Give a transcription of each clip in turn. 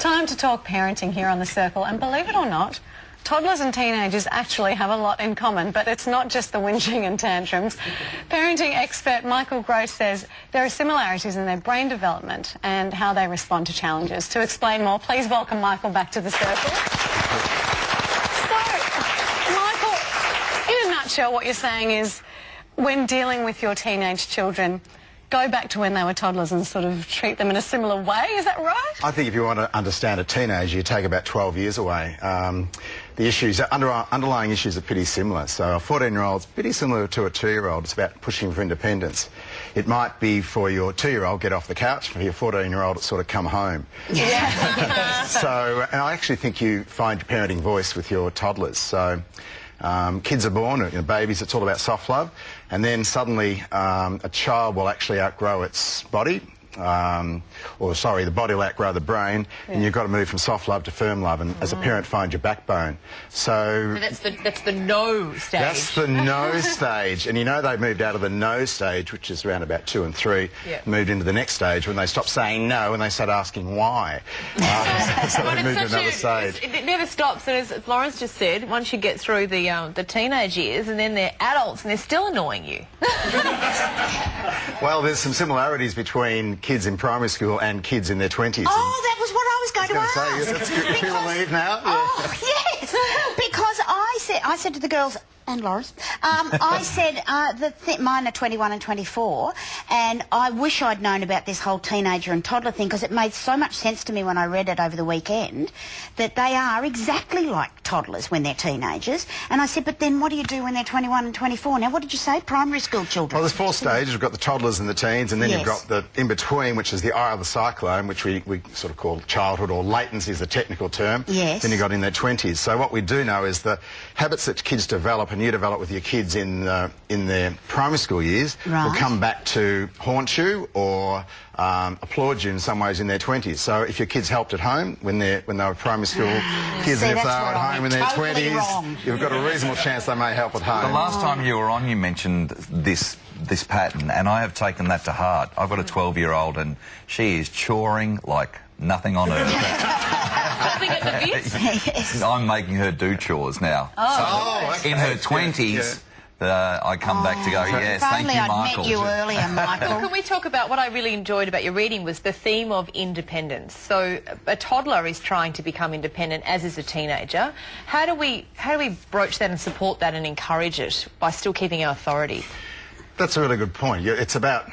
Time to talk parenting here on The Circle, and believe it or not, toddlers and teenagers actually have a lot in common, but it's not just the whinging and tantrums. Parenting expert Michael Grose says there are similarities in their brain development and how they respond to challenges. To explain more, please welcome Michael back to The Circle. So, Michael, in a nutshell, what you're saying is when dealing with your teenage children, go back to when they were toddlers and sort of treat them in a similar way, is that right? I think if you want to understand a teenager, you take about 12 years away. The issues, underlying issues are pretty similar. So a 14-year-old's pretty similar to a 2-year-old. It's about pushing for independence. It might be for your 2-year-old, get off the couch. For your 14-year-old, it's sort of come home. Yeah. So, and I actually think you find your parenting voice with your toddlers. So kids are born, babies, it's all about soft love, and then suddenly a child will actually outgrow its body, the body will outgrow the brain, and you've got to move from soft love to firm love, and as a parent find your backbone. So that's the no stage. That's the no stage, and they've moved out of the no stage, which is around about 2 and 3, moved into the next stage when they stop saying no and they start asking why. So they moved to another stage. It never stops, and as Lawrence just said, once you get through the teenage years, and then they're adults and they're still annoying you. Well, there's some similarities between kids in primary school and kids in their 20s. Oh, that was what I was going to ask. Say, you feel relieved now? Oh, yes. Because I said to the girls, and Loris, I said mine are 21 and 24, and I wish I'd known about this whole teenager and toddler thing, because it made so much sense to me when I read it over the weekend, that they are exactly like toddlers when they're teenagers. And I said, but then what do you do when they're 21 and 24? Now, what did you say? Primary school children? Well, there's 4 stages. We've got the toddlers and the teens, and then you've got the in-between, which is the eye of the cyclone, which we sort of call childhood, or latency is the technical term. Yes. Then you've got in their 20s. So what we do know is the habits that kids develop and you develop with your kids in their primary school years will come back to haunt you or applaud you in some ways in their 20s. So if your kids helped at home when they were primary school kids, and if they were at home in their 20s, you've got a reasonable chance they may help at home. The last time you were on, you mentioned this pattern, and I have taken that to heart. I've got a 12-year-old, and she is choring like nothing on earth. I'm making her do chores now. In her 20s, I come back to go, yes, thank you, Michael. Met you earlier, Michael. Can we talk about what I really enjoyed about your reading was the theme of independence. So a toddler is trying to become independent, as is a teenager. How do we broach that and support that and encourage it by still keeping our authority? That's a really good point. It's about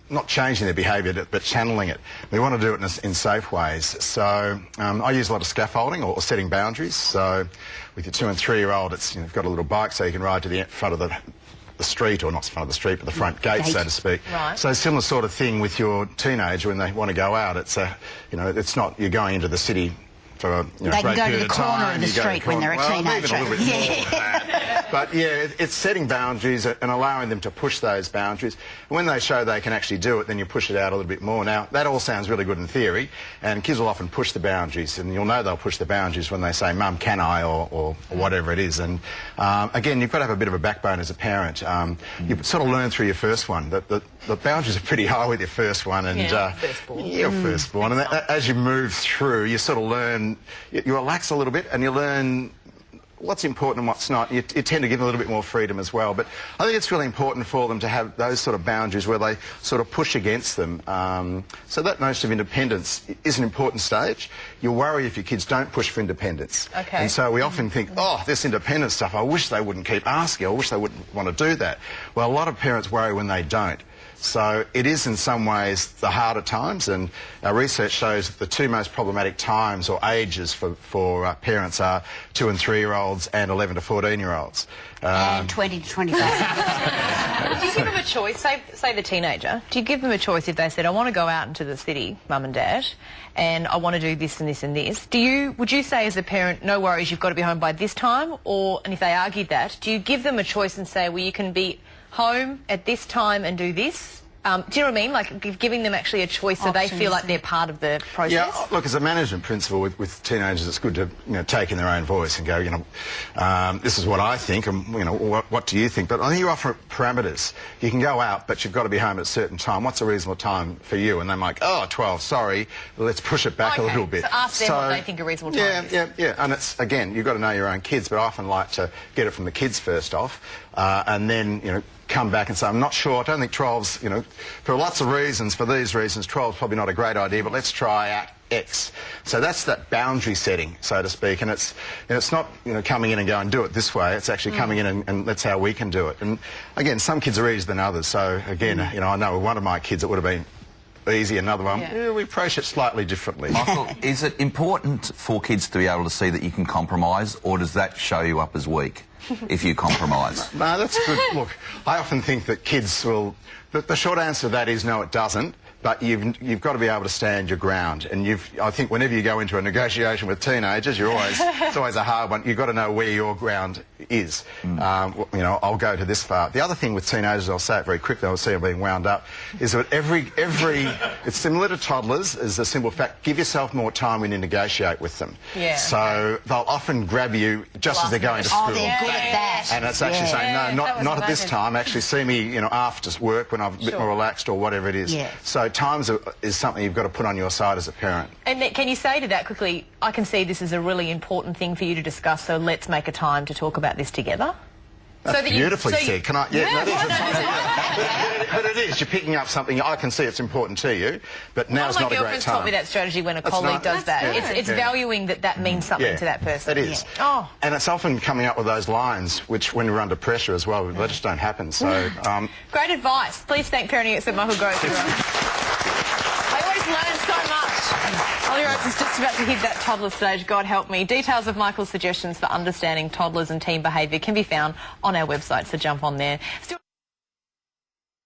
not changing their behaviour, but channeling it. We want to do it in safe ways. So I use a lot of scaffolding or setting boundaries. So with your 2 and 3-year-old, you've got a little bike so you can ride to the front of the street, or not the front of the street, but the front gate, so to speak. Right. So similar sort of thing with your teenager when they want to go out. It's it's not you're going into the city for a they can go to the corner of the street when they're a teenager. Even a little bit more than that. But yeah, it's setting boundaries and allowing them to push those boundaries. And when they show they can actually do it, then you push it out a little bit more. Now, that all sounds really good in theory, and kids will often push the boundaries, and you'll know they'll push the boundaries when they say, Mum, can I, or whatever it is. And again, you've got to have a bit of a backbone as a parent. You sort of learn through your first one. The boundaries are pretty high with your first one, and your firstborn. And as you move through, you sort of learn, you relax a little bit, and you learn what's important and what's not. You tend to give them a little bit more freedom as well. But I think it's really important for them to have those sort of boundaries where they sort of push against them. So that notion of independence is an important stage. You'll worry if your kids don't push for independence. Okay. And so we often think, oh, this independence stuff, I wish they wouldn't keep asking. I wish they wouldn't want to do that. Well, a lot of parents worry when they don't. So it is in some ways the harder times, and our research shows that the 2 most problematic times or ages for parents are 2 and 3-year-olds and 11 to 14-year-olds. And 20 to 25. Do you give them a choice, say the teenager, do you give them a choice if they said, I want to go out into the city, Mum and Dad, and I want to do this and this and this? Would you say as a parent, no worries, you've got to be home by this time? And if they argued that, do you give them a choice and say, well, you can be home at this time and do this, Do you know what I mean? Like giving them actually a choice so they feel like they're part of the process. Yeah, look, as a management principle with teenagers, it's good to take in their own voice and go, this is what I think, and what do you think? But I think you offer parameters. You can go out, but you've got to be home at a certain time. What's a reasonable time for you? And they're like, oh, 12, sorry, let's push it back a little bit. So ask them what they think a reasonable time is. Yeah. And it's, again, you've got to know your own kids, but I often like to get it from the kids first off, and then, come back and say, I'm not sure, I don't think 12's, for lots of reasons, for these reasons, 12's probably not a great idea, but let's try out X. So that's that boundary setting, so to speak, and it's not, coming in and going, do it this way, it's actually coming in and that's how we can do it. And again, some kids are easier than others, so again, I know with one of my kids it would have been easy, another one, we approach it slightly differently. Michael, is it important for kids to be able to see that you can compromise, or does that show you up as weak if you compromise? No, that's good. Look, I often think that kids will... The short answer to that is no, it doesn't. But you've got to be able to stand your ground, and I think whenever you go into a negotiation with teenagers, it's always a hard one. You've got to know where your ground is. I'll go to this far. The other thing with teenagers, I'll say it very quickly, I'll see them being wound up, is that it's similar to toddlers, is the simple fact, give yourself more time when you negotiate with them. Yeah. So they'll often grab you just as they're going to school. Oh, they're good at that. And it's actually saying, no, not at this time, actually see me, after work when I'm a bit more relaxed or whatever it is. Yeah. So times is something you've got to put on your side as a parent. And can you say to that quickly, I can see this is a really important thing for you to discuss, so let's make a time to talk about this together? That's beautifully said. Can I? Yeah, but it is. You're picking up something. I can see it's important to you, but now's not a great time. My girlfriend's taught me that strategy when a colleague does that. It's valuing that means something to that person. It is. Yeah. Oh. And it's often coming up with those lines, which when we're under pressure as well, they just don't happen. So. Great advice. Please thank parenting expert Michael Grose. I always learn so much. Ollie Rhodes is just about to hit that toddler stage, God help me. Details of Michael's suggestions for understanding toddlers and teen behaviour can be found on our website, so jump on there.